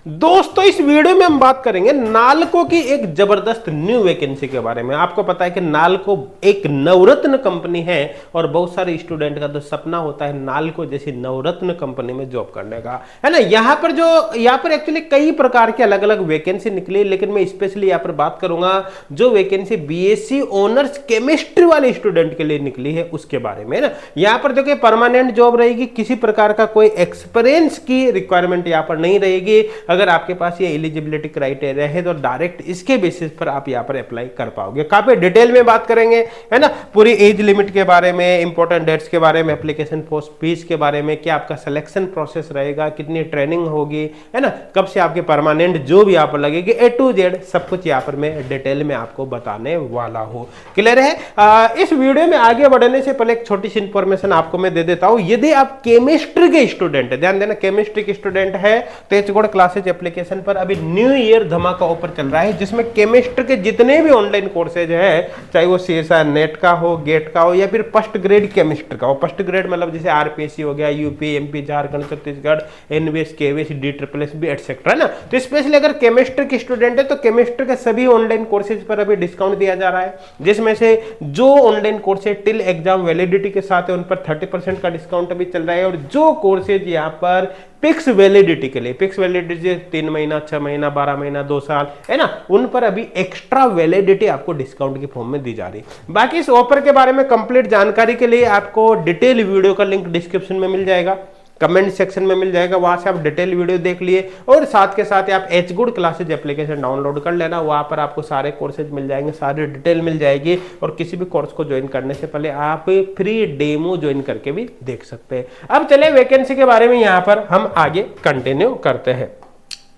दोस्तों इस वीडियो में हम बात करेंगे नालको की एक जबरदस्त न्यू वैकेंसी के बारे में। आपको पता है कि नालको एक नवरत्न कंपनी है और बहुत सारे स्टूडेंट का तो सपना होता है नालको जैसी नवरत्न कंपनी में जॉब करने का, है ना। यहाँ पर एक्चुअली कई प्रकार के अलग अलग वैकेंसी निकली, लेकिन मैं स्पेशली यहाँ पर बात करूंगा जो वैकेंसी बीएससी ऑनर्स केमिस्ट्री वाले स्टूडेंट के लिए निकली है उसके बारे में, ना। यहाँ पर देखिए परमानेंट जॉब रहेगी, किसी प्रकार का कोई एक्सपीरियंस की रिक्वायरमेंट यहाँ पर नहीं रहेगी। अगर आपके पास ये एलिजिबिलिटी क्राइटेरिया है तो डायरेक्ट इसके बेसिस पर आप यहाँ पर अप्लाई कर पाओगे। काफी डिटेल में बात करेंगे, है ना, पूरी एज लिमिट के बारे में, इंपॉर्टेंट डेट्स के बारे में, एप्लीकेशन फीस के बारे में, क्या आपका सिलेक्शन प्रोसेस रहेगा, कितनी ट्रेनिंग होगी, है ना, कब से आपके परमानेंट जॉब यहाँ पर लगेगी, ए टू जेड सब कुछ यहाँ पर मैं डिटेल में आपको बताने वाला हूँ। क्लियर है? इस वीडियो में आगे बढ़ने से पहले एक छोटी सी इंफॉर्मेशन आपको मैं दे देता हूँ। यदि आप केमिस्ट्री के स्टूडेंट है, ध्यान देना, केमिस्ट्री के स्टूडेंट है तो एचगोड क्लासेज एप्लीकेशन पर अभी न्यू ईयर धमाका ऑफर चल रहा है, जिसमें केमिस्ट्री के जितने भी ऑनलाइन कोर्सेज है, चाहे वो सीएसआई नेट का हो, गेट का हो, या फिर फर्स्ट ग्रेड केमिस्ट्री का हो। फर्स्ट ग्रेड मतलब जैसे आरपीएससी हो गया, UP, MP, Jharkhand, Chhattisgarh, NVS, KVS, DSSS etcetera, है ना। तो स्पेशली अगर केमिस्ट्री के स्टूडेंट है तो केमिस्ट्री के सभी ऑनलाइन कोर्सेज पर अभी डिस्काउंट दिया जा रहा है, जिसमें से जो online courses till exam validity के साथ है उन पर 30% का डिस्काउंट अभी चल रहा है, और जो कोर्सेज यहाँ पर फिक्स वैलिडिटी के लिए, फिक्स वैलिडिटी 3 महीना, 6 महीना, 12 महीना, 2 साल, है ना, उन पर अभी एक्स्ट्रा वैलिडिटी आपको डिस्काउंट के फॉर्म में दी जा रही है। बाकी इस ऑफर के बारे में कंप्लीट जानकारी के लिए आपको डिटेल वीडियो का लिंक डिस्क्रिप्शन में मिल जाएगा, कमेंट सेक्शन में मिल जाएगा, वहां से आप डिटेल वीडियो देख लिए, और साथ के साथ आप एचगुड क्लासेज एप्लीकेशन डाउनलोड कर लेना। वहां पर आपको सारे कोर्सेज मिल जाएंगे, सारी डिटेल मिल जाएगी, और किसी भी कोर्स को ज्वाइन करने से पहले आप फ्री डेमो ज्वाइन करके भी देख सकते हैं। अब चले वैकेंसी के बारे में यहाँ पर हम आगे कंटिन्यू करते हैं।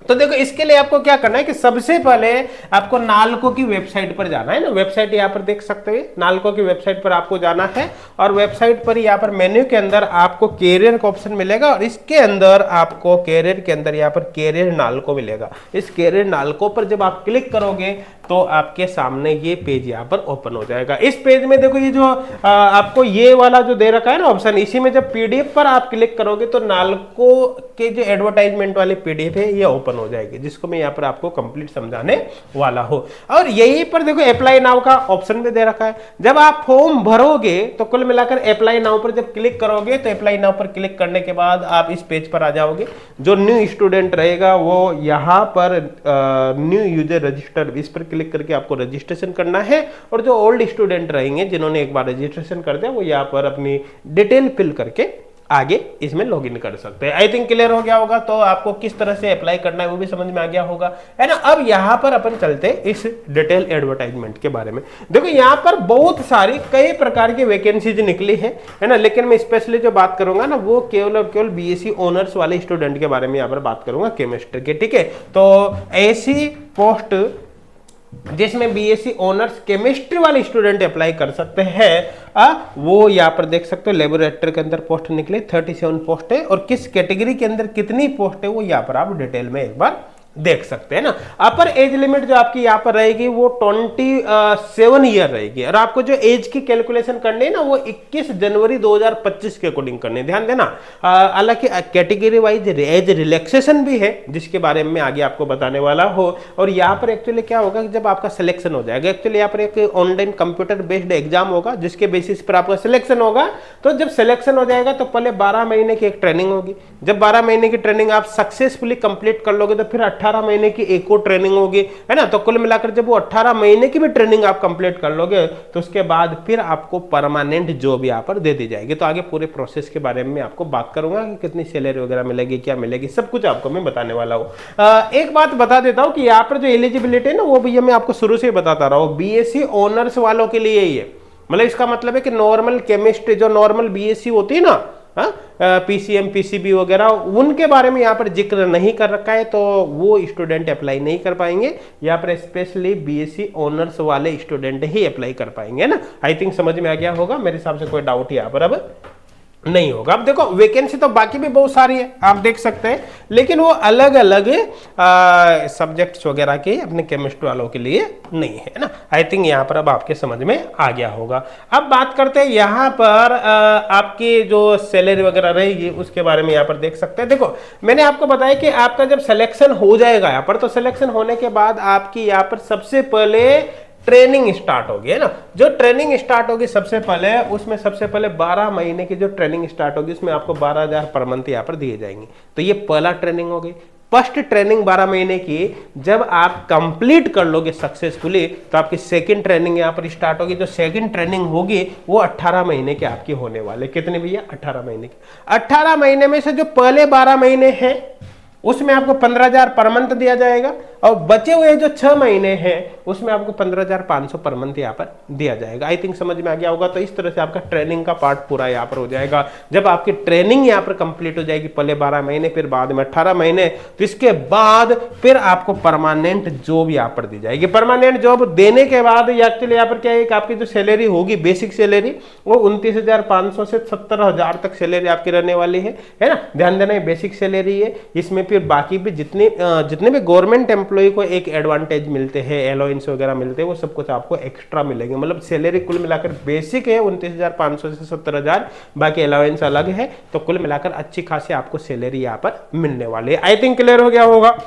तो देखो, इसके लिए आपको क्या करना है कि सबसे पहले आपको नालको की वेबसाइट पर जाना है, ना। वेबसाइट यहाँ पर देख सकते हैं, नालको की वेबसाइट पर आपको जाना है, और वेबसाइट पर यहाँ पर मेन्यू के अंदर आपको कैरियर का ऑप्शन मिलेगा, और इसके अंदर आपको कैरियर के अंदर यहाँ पर कैरियर नालको मिलेगा। इस कैरियर नालको पर जब आप क्लिक करोगे तो आपके सामने ये पेज यहाँ पर ओपन हो जाएगा। इस पेज में देखो, ये जो आपको ये वाला जो दे रखा है ना ऑप्शन, इसी में जब पीडीएफ पर आप क्लिक करोगे तो नालको के जो एडवर्टाइजमेंट वाली पीडीएफ है ये ओपन हो जाएगी, जिसको मैं यहाँ पर आपको कंप्लीट समझाने वाला हूँ। और यहीं पर देखो अप्लाई नाउ का ऑप्शन भी दे रखा है। जब आप फॉर्म भरोगे तो कुल मिलाकर अप्लाई नाउ पर जब क्लिक करोगे तो अप्लाई नाउ पर क्लिक करने के बाद आप इस पेज पर आ जाओगे। जो न्यू स्टूडेंट रहेगा वो यहाँ पर न्यू यूजर रजिस्टर, इस पर क्लिक करके आपको रजिस्ट्रेशन करना है, और जो ओल्ड स्टूडेंट रहेंगे जिन्होंने एक बार रजिस्ट्रेशन कर दिया वो यहाँ पर अपनी डिटेल फिल करके आगे इसमें लॉगिन कर सकते हैं। आई थिंक क्लियर हो गया होगा। तो आपको किस तरह से अप्लाई करना है वो भी समझ में आ गया होगा, है ना। अब यहाँ पर अपन चलते हैं इस डिटेल एडवर्टाइजमेंट के बारे में। देखो, यहाँ पर बहुत सारी कई प्रकार की वैकेंसीज निकली है ना, लेकिन मैं स्पेशली जो बात करूंगा ना वो केवल और केवल बीएससी ऑनर्स वाले स्टूडेंट के बारे में यहाँ पर बात करूंगा, केमिस्ट्री के, ठीक है। तो ऐसी पोस्ट जिसमें बीएससी ऑनर्स केमिस्ट्री वाले स्टूडेंट अप्लाई कर सकते हैं, वो यहाँ पर देख सकते हो। लेबोरेटरी के अंदर पोस्ट निकले 37 पोस्ट है, और किस कैटेगरी के अंदर कितनी पोस्ट है वो यहाँ पर आप डिटेल में एक बार देख सकते हैं, ना। अपर एज लिमिट जो आपकी यहाँ पर रहेगी वो 27 ईयर रहेगी, और आपको जो एज की कैलकुलेशन करनी है ना वो 21 जनवरी 2025 के अकॉर्डिंग करनी है, ध्यान देना। हालांकि कैटेगरी वाइज एज रिलैक्सेशन भी है, जिसके बारे में आगे आपको बताने वाला हो। और यहाँ पर एक्चुअली क्या होगा कि जब आपका सिलेक्शन हो जाएगा, एक्चुअली यहाँ पर एक ऑनलाइन कंप्यूटर बेस्ड एग्जाम होगा, जिसके बेसिस पर आपका सिलेक्शन होगा। तो जब सिलेक्शन हो जाएगा तो पहले 12 महीने की एक ट्रेनिंग होगी। जब 12 महीने की ट्रेनिंग आप सक्सेसफुली कंप्लीट कर लोगे तो फिर 18 महीने की एक और ट्रेनिंग होगी, है ना। तो कुल मिलाकर जब वो 18 महीने की भी ट्रेनिंग आप कंप्लीट कर लोगे तो उसके बाद फिर आपको परमानेंट जॉब यहाँ पर दे दी जाएगी। तो आगे पूरे प्रोसेस के बारे में आपको बात करूंगा कि कितनी सैलरी वगैरह मिलेगी, क्या मिलेगी, सब कुछ आपको मैं बताने वाला हूँ। एक बात बता देता हूँ कि यहाँ पर जो एलिजिबिलिटी है ना वो भैया मैं आपको शुरू से बताता रहा हूँ, बीएससी ऑनर्स वालों के लिए ही है। मतलब इसका मतलब है कि नॉर्मल केमिस्ट्री, जो नॉर्मल बीएससी होती है ना, पीसीएम, पीसीबी वगैरह, उनके बारे में यहाँ पर जिक्र नहीं कर रखा है, तो वो स्टूडेंट अप्लाई नहीं कर पाएंगे। यहाँ पर स्पेशली बीएससी ऑनर्स वाले स्टूडेंट ही अप्लाई कर पाएंगे, ना। आई थिंक समझ में आ गया होगा, मेरे हिसाब से कोई डाउट यहाँ पर अब नहीं होगा। अब देखो वैकेंसी तो बाकी भी बहुत सारी है, आप देख सकते हैं, लेकिन वो अलग अलग सब्जेक्ट्स वगैरह के अपने केमिस्ट्री वालों के लिए नहीं है ना। आई थिंक यहाँ पर अब आपके समझ में आ गया होगा। अब बात करते हैं यहाँ पर आपकी जो सैलरी वगैरह रहेगी उसके बारे में यहाँ पर देख सकते हैं। देखो मैंने आपको बताया कि आपका जब सिलेक्शन हो जाएगा यहाँ पर, तो सिलेक्शन होने के बाद आपकी यहाँ पर सबसे पहले ट्रेनिंग स्टार्ट होगी, है ना। जो ट्रेनिंग स्टार्ट होगी सबसे पहले, उसमें सबसे पहले 12 महीने की जो ट्रेनिंग स्टार्ट होगी उसमें आपको 12,000 पर मंथ यहाँ पर दिए जाएंगे। तो ये पहला ट्रेनिंग होगी। फर्स्ट ट्रेनिंग 12 महीने की जब आप कंप्लीट कर लोगे सक्सेसफुली, तो आपकी सेकंड ट्रेनिंग यहाँ पर स्टार्ट होगी। जो सेकंड ट्रेनिंग होगी वो 18 महीने के आपकी होने वाले। कितने भैया? 18 महीने के। 18 महीने में से जो पहले 12 महीने हैं उसमें आपको 15,000 पर मंथ दिया जाएगा, और बचे हुए जो 6 महीने हैं उसमें आपको 15,500 पर मंथ यहाँ पर दिया जाएगा। आई थिंक समझ में आ गया होगा। तो इस तरह से आपका ट्रेनिंग का पार्ट पूरा यहाँ पर हो जाएगा। जब आपकी ट्रेनिंग यहाँ पर कंप्लीट हो जाएगी, पहले 12 महीने, फिर बाद में 18 महीने, तो इसके बाद फिर आपको परमानेंट जॉब यहाँ पर दी जाएगी। परमानेंट जॉब देने के बाद एक्चुअली यहाँ पर क्या है कि आपकी जो सैलरी होगी, बेसिक सैलरी, वो 29,500 से 70,000 तक सैलरी आपकी रहने वाली है ना। ध्यान देना, बेसिक सैलरी है। इसमें फिर बाकी भी जितने भी गवर्नमेंट एम्प्लॉय को एक एडवांटेज मिलते हैं, अलाउंस वगैरह मिलते हैं, वो सब कुछ आपको एक्स्ट्रा मिलेंगे। मतलब सैलरी कुल मिलाकर बेसिक है 29,500 से 70,000, बाकी अलाउंस अलग है। तो कुल मिलाकर अच्छी खासी आपको सैलरी यहाँ पर मिलने वाली है। आई थिंक क्लियर हो गया होगा।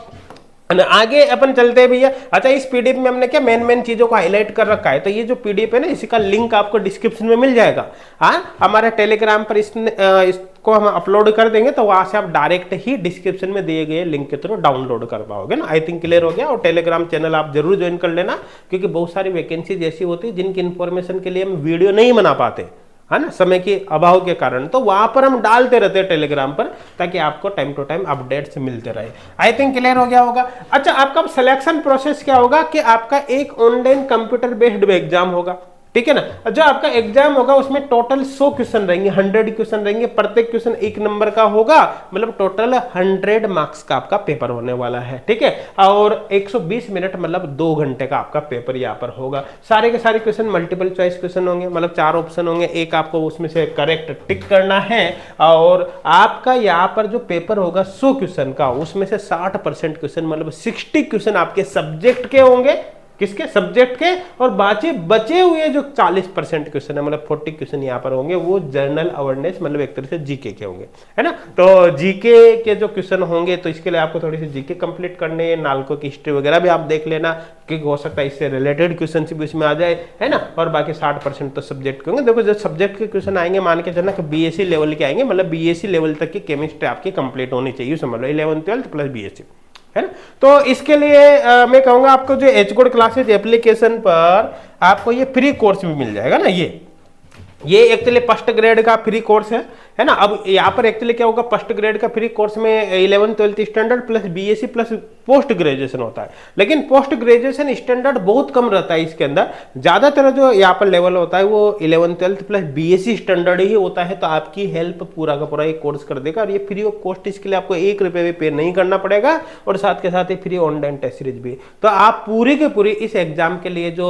आगे अपन चलते हैं भैया। अच्छा, इस पीडीएफ में हमने क्या मेन चीजों को हाईलाइट कर रखा है। तो ये जो पीडीएफ है ना, इसी का लिंक आपको डिस्क्रिप्शन में मिल जाएगा। हाँ, हमारे टेलीग्राम पर इसको हम अपलोड कर देंगे, तो वहां से आप डायरेक्ट ही डिस्क्रिप्शन में दिए गए लिंक के थ्रू डाउनलोड कर पाओगे ना। आई थिंक क्लियर हो गया। और टेलीग्राम चैनल आप जरूर ज्वाइन कर लेना, क्योंकि बहुत सारी वैकेंसीज ऐसी होती है जिनकी इंफॉर्मेशन के लिए हम वीडियो नहीं बना पाते, है ना, समय के अभाव के कारण। तो वहां पर हम डालते रहते हैं टेलीग्राम पर, ताकि आपको टाइम टू टाइम अपडेट्स मिलते रहे। आई थिंक क्लियर हो गया होगा। अच्छा, आपका सिलेक्शन प्रोसेस क्या होगा कि आपका एक ऑनलाइन कंप्यूटर बेस्ड एग्जाम होगा, ठीक है ना। जो आपका एग्जाम होगा उसमें टोटल 100 क्वेश्चन रहेंगे, 100 क्वेश्चन रहेंगे। प्रत्येक क्वेश्चन 1 नंबर का होगा, मतलब टोटल 100 मार्क्स का आपका पेपर होने वाला है, ठीक है। और 120 मिनट मतलब 2 घंटे का आपका पेपर यहाँ पर होगा। सारे के सारे क्वेश्चन मल्टीपल चॉइस क्वेश्चन होंगे, मतलब 4 ऑप्शन होंगे, एक आपको उसमें से करेक्ट टिक करना है। और आपका यहाँ पर जो पेपर होगा 100 क्वेश्चन का, उसमें से 60% क्वेश्चन मतलब 60 क्वेश्चन आपके सब्जेक्ट के होंगे। किसके? सब्जेक्ट के। और बचे हुए जो 40% क्वेश्चन है, मतलब 40 क्वेश्चन यहाँ पर होंगे, वो जनरल अवेयरनेस मतलब एक तरह से जीके के होंगे, है ना। तो जीके के जो क्वेश्चन होंगे, तो इसके लिए आपको थोड़ी सी जीके कंप्लीट करनी है। नालको की हिस्ट्री वगैरह भी आप देख लेना, क्योंकि हो सकता है इससे रिलेटेड क्वेश्चन भी इसमें आ जाए, है ना। और बाकी 60% तो सब्जेक्ट के होंगे। देखो, जो सब्जेक्ट के क्वेश्चन आएंगे, मान के चलना कि बीएससी लेवल के आएंगे, मतलब बीएससी लेवल तक की केमिस्ट्री आपकी कंप्लीट होनी चाहिए, समझ लो 11th 12th प्लस बीएससी, है ना। तो इसके लिए मैं कहूंगा आपको जो एचगोड क्लासेज एप्लीकेशन पर आपको ये फ्री कोर्स भी मिल जाएगा ना। ये एक्चुअली फर्स्ट ग्रेड का फ्री कोर्स है ना। अब यहाँ पर एक्चुअली क्या होगा, फर्स्ट ग्रेड का फ्री कोर्स में 11th 12th standard plus BSc plus post graduation होता है। लेकिन पोस्ट ग्रेजुएशन स्टैंडर्ड बहुत कम रहता है इसके अंदर। ज्यादातर जो यहाँ पर लेवल होता है वो 11th 12th plus BSc standard ही होता है। तो आपकी हेल्प पूरा का पूरा ये कोर्स कर देगा, और ये फ्री ऑफ कॉस्ट। इसके लिए आपको 1 रुपये भी पे नहीं करना पड़ेगा, और साथ के साथ ही फ्री ऑनलाइन टेस्ट सीरीज भी। तो आप पूरी के पूरी इस एग्जाम के लिए जो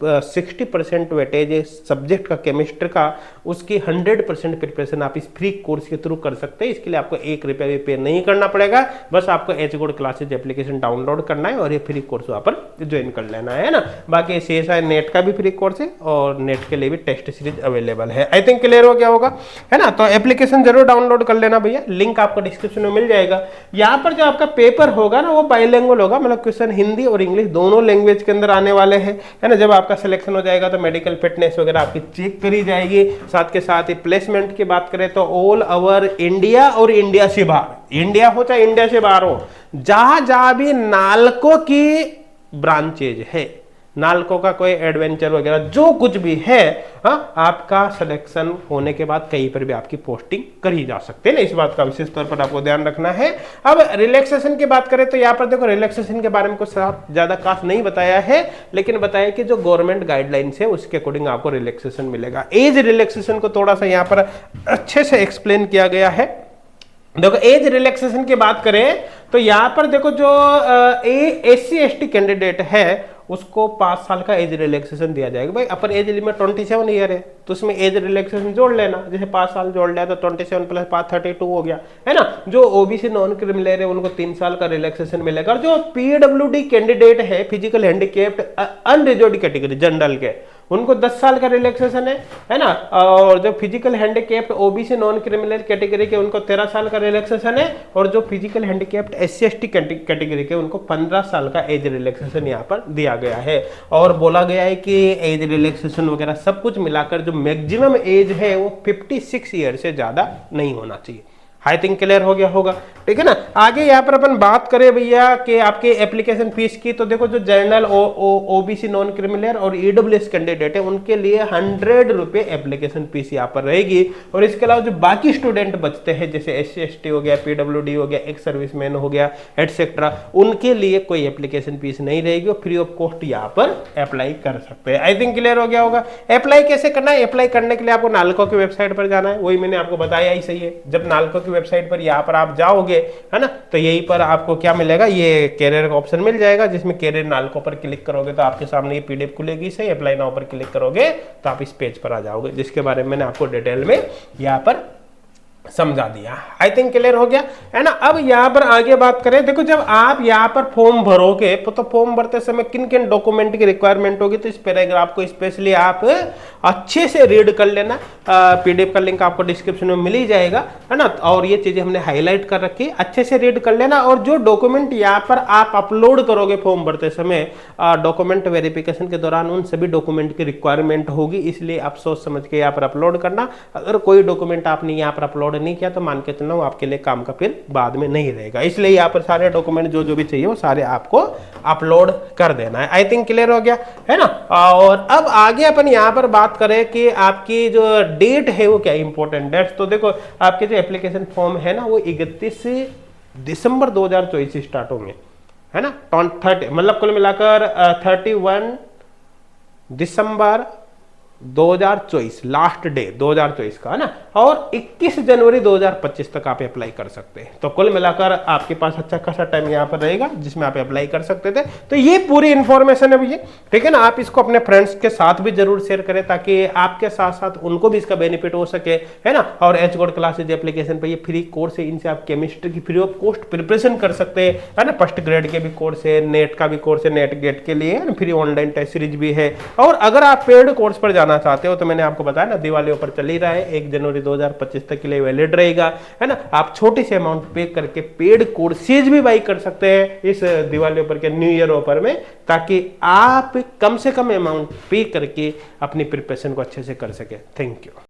60% वेटेज है सब्जेक्ट का, केमिस्ट्री का, उसकी 100% प्रिपरेशन आप इस फ्री कोर्स के थ्रू कर सकते हैं। इसके लिए आपको 1 रुपया भी पे नहीं करना पड़ेगा, बस आपको एचगोड क्लासेज एप्लीकेशन डाउनलोड करना है और ये फ्री कोर्स वहां पर ज्वाइन कर लेना है ना। बाकी CSI नेट का भी फ्री कोर्स है, और नेट के लिए भी टेस्ट सीरीज अवेलेबल है। आई थिंक क्लियर हो गया होगा, है ना। तो एप्लीकेशन जरूर डाउनलोड कर लेना भैया, लिंक आपको डिस्क्रिप्शन में मिल जाएगा। यहाँ पर जो आपका पेपर होगा ना, वो बाइलिंगुअल होगा, मतलब क्वेश्चन हिंदी और इंग्लिश दोनों लैंग्वेज के अंदर आने वाले हैं, है ना। जब आपका सिलेक्शन हो जाएगा तो मेडिकल फिटनेस वगैरह आपकी चेक करी जाएगी। साथ के साथ ही प्लेसमेंट की बात करें तो ऑल ओवर इंडिया और इंडिया से बाहर, इंडिया हो चाहे इंडिया से बाहर हो, जहां भी नालको की ब्रांचेज है, नालको का कोई एडवेंचर वगैरह जो कुछ भी है, आपका सिलेक्शन होने के बाद कहीं पर भी आपकी पोस्टिंग करी जा सकती है ना। इस बात का विशेष तौर पर आपको ध्यान रखना है। अब रिलैक्सेशन की बात करें तो यहाँ पर देखो, रिलैक्सेशन के बारे में कुछ ज्यादा खास नहीं बताया है, लेकिन बताया कि जो गवर्नमेंट गाइडलाइंस है उसके अकॉर्डिंग आपको रिलैक्सेशन मिलेगा। एज रिलैक्सेशन को थोड़ा सा यहाँ पर अच्छे से एक्सप्लेन किया गया है। देखो, एज रिलैक्सेशन की बात करें तो यहां पर देखो, जो SC ST कैंडिडेट है उसको 5 साल का एज रिलैक्सेशन दिया जाएगा। भाई अपर एज लिमिट 27 ईयर है तो उसमें एज रिलैक्सेशन जोड़ लेना, जैसे 5 साल जोड़ लिया तो 27 प्लस 5 32 हो गया, है ना। जो ओबीसी नॉन क्रिमिनल है उनको 3 साल का रिलैक्सेशन मिलेगा, और जो पीडब्ल्यूडी कैंडिडेट है physical handicapped unreserved category general के, उनको 10 साल का रिलैक्सेशन है ना। और जो physical handicapped OBC non criminal category के उनको 13 साल का रिलैक्सेशन है, और जो physical handicapped SC ST category के उनको 15 साल का एज रिलैक्सेशन यहाँ पर दिया गया है। और बोला गया है कि एज रिलैक्सेशन वगैरह सब कुछ मिलाकर जो मैक्सिमम एज है वो 56 ईयर से ज्यादा नहीं होना चाहिए। आई थिंक क्लियर हो गया होगा, ठीक है ना। आगे यहाँ पर अपन बात करें भैया कि आपके एप्लीकेशन फीस की, तो देखो जो जनरल ओबीसी नॉन क्रिमिनल और ईडब्ल्यूएस कैंडिडेट है उनके लिए 100 रुपए एप्लीकेशन फीस यहाँ पर रहेगी। और इसके अलावा जो बाकी स्टूडेंट बचते हैं जैसे एससी एसटी हो गया, पीडब्ल्यूडी हो गया, एक्स सर्विसमैन हो गया, एटसेट्रा, उनके लिए कोई एप्लीकेशन फीस नहीं रहेगी और फ्री ऑफ कॉस्ट यहाँ पर अप्लाई कर सकते हैं। आई थिंक क्लियर हो गया होगा। अप्लाई कैसे करना है? अप्लाई करने के लिए आपको नालको की वेबसाइट पर जाना है, वही मैंने आपको बताया ही सही है। जब नालको की वेबसाइट पर यहाँ पर आप जाओगे, है ना, तो यहीं पर आपको क्या मिलेगा, ये कैरियर का ऑप्शन मिल जाएगा, जिसमें कैरियर नालको पर क्लिक करोगे तो आपके सामने ये पीडीएफ खुलेगी। सही, अप्लाई नाउ पर क्लिक करोगे तो आप इस पेज पर आ जाओगे, जिसके बारे में मैंने आपको डिटेल में यहाँ पर समझा दिया। आई थिंक क्लियर हो गया, है ना। अब यहाँ पर आगे बात करें, देखो जब आप यहाँ पर फॉर्म भरोगे तो फॉर्म भरते समय किन किन डॉक्यूमेंट की रिक्वायरमेंट होगी, तो इस पैराग्राफ को स्पेशली आप अच्छे से रीड कर लेना। पीडीएफ का लिंक आपको डिस्क्रिप्शन में मिल ही जाएगा, है ना। और ये चीजें हमने हाईलाइट कर रखी, अच्छे से रीड कर लेना। और जो डॉक्यूमेंट यहाँ पर आप अपलोड करोगे फॉर्म भरते समय, डॉक्यूमेंट वेरिफिकेशन के दौरान उन सभी डॉक्यूमेंट की रिक्वायरमेंट होगी, इसलिए आप सोच समझ के यहाँ पर अपलोड करना। अगर कोई डॉक्यूमेंट आपने यहाँ पर अपलोड नहीं किया तो मान के चलना वो आपके लिए काम का फिर बाद में नहीं रहेगा। इसलिए यहाँ पर सारे डॉक्यूमेंट जो भी चाहिए वो सारे आपको अपलोड कर देना है। आई थिंक क्लियर हो गया, है ना। और अब आगे अपन यहाँ पर बात करें कि आपकी जो डेट है वो क्या इंपॉर्टेंट डेट्स, तो देखो आपके जो एप्लीकेशन फॉर्म है ना वो 31 दिसंबर 2024 से स्टार्ट होंगे, है ना। 30 मतलब कुल मिलाकर 31 दिसंबर 2024 लास्ट डे 2024 का, है ना। और 21 जनवरी 2025 तक आप अप्लाई कर सकते हैं। तो कुल मिलाकर आपके पास अच्छा खासा टाइम यहाँ पर रहेगा जिसमें आप अप्लाई कर सकते थे। तो ये पूरी इंफॉर्मेशन है भैया, ठीक है ना। आप इसको अपने फ्रेंड्स के साथ भी जरूर शेयर करें ताकि आपके साथ साथ उनको भी इसका बेनिफिट हो सके, है ना। और एच गोल्ड क्लासेज एप्लीकेशन पर ये फ्री कोर्स है, इनसे आप केमिस्ट्री की फ्री ऑफ कॉस्ट प्रिपरेशन कर सकते हैं, है ना। फर्स्ट ग्रेड के भी कोर्स है, नेट का भी कोर्स है, नेट गेट के लिए फ्री ऑनलाइन टेस्ट सीरीज भी है। और अगर आप पेड कोर्स पर जाना चाहते हो तो मैंने आपको बताया ना, दिवाली ऑफर चल ही रहा है, 1 जनवरी 2025 तक के लिए वैलिड रहेगा, है ना। आप छोटे से अमाउंट पे करके पेड कोर्सेज भी बाई कर सकते हैं इस दिवाली ऑफर के न्यू ईयर ऑफर में, ताकि आप कम से कम अमाउंट पे करके अपनी प्रिपरेशन को अच्छे से कर सके। Thank you.